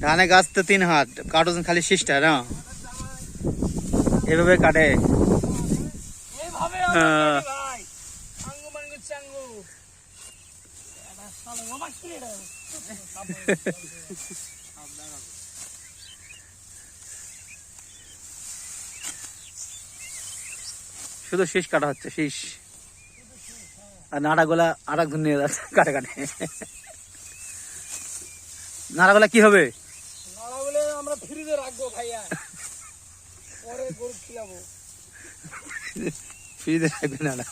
ধানে গাছ তো 3 হাত, কাটছেন খালি শীষটা না, এভাবে কাটে। শুধু শীষ কাটা হচ্ছে, শীষ। আর নাড়াগুলা আর একজন নিয়ে যাচ্ছে কাটে কাটে। নাড়াগুলা কি হবে? নাড়াগুলো আমরা ফ্রিজে রাখবো ভাইয়া, পরে গরু খিলাবো। ফ্রিজে রাখবে নাড়া?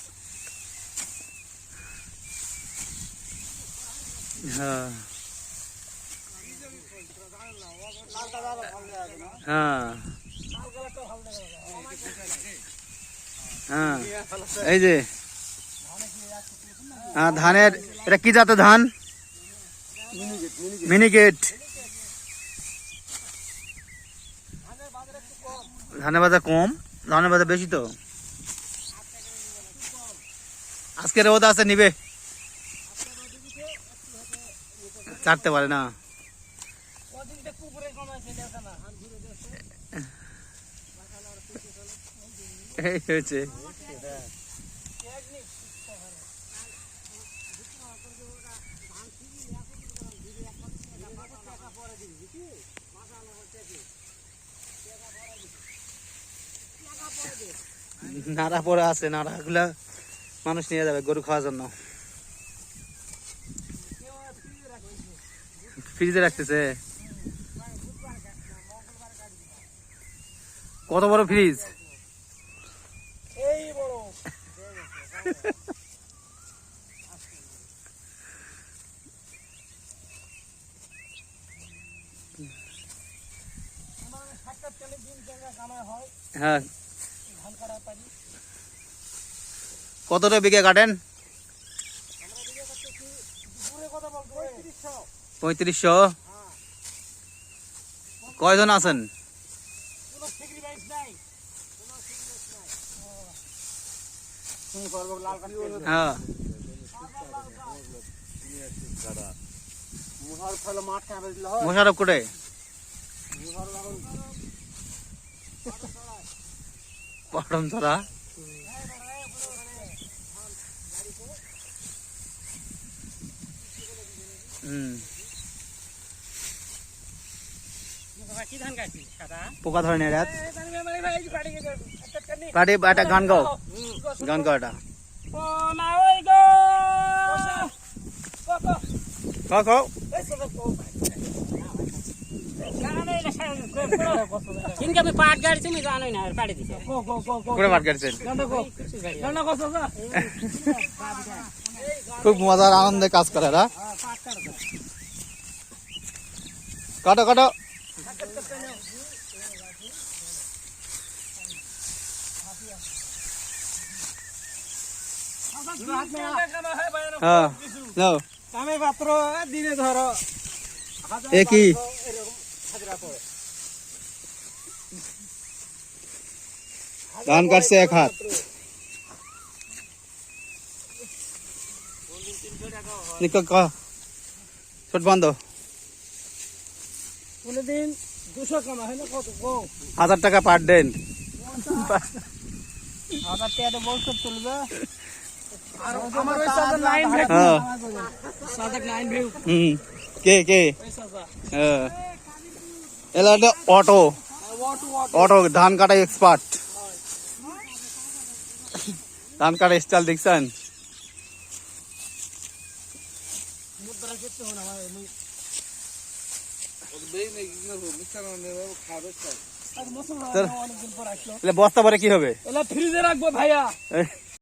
হ্যাঁ হ্যাঁ হ্যাঁ, এই যে ধানের, এটা কি জাতের ধান? মিনিকেট। ধানের বাজার কম, ধানের বাজার বেশি তো। আজকে রোদ আছে, নিবে, ছাড়তে পারে না। এই হয়েছে। নাড়া পরে আছে, নাড়া গুলা মানুষ নিয়ে যাবে গরু খাওয়ার জন্য। ফ্রিজে রাখতেছে। কত বড় ফ্রিজ? এই বড়। হ্যাঁ, কতটা বিঘা কাটেন? 3500। কয়জন আছেন? হ্যাঁ, মোশারফ কোটে? পটম ছড়া। পোকা ধরে নেই রাত। পাটি একটা গান গাও, গান গাও এটা। খাও কিন্তু আমি পাট গাড়ছি, আমি জানোই না পাড়ে দিছে। করে পাট গাড়ছেন? খুব মজার আনন্দে কাজ করে এরা। কাটো কাটো। হ্যাঁ, নাও। আমি মাত্র দিনে ধরো একই ধান কাটছে 1 হাত। ছোট বন্ধ। কোনদিন 200 কামা হয় না, কত কম? 1000 টাকা পার দেন। 1000 টাকা বলতে চলবে। আর আমার ওই সাদা 9 ভিউ, হ্যাঁ সাদা 9 ভিউ। কে কে? হ্যাঁ, এলা অটো, অটো ধান কাটা এক্সপার্ট। ধান কাটা স্টাইল দেখছেন? বস্তা পরে কি হবে? ফ্রিজে রাখবো ভাইয়া।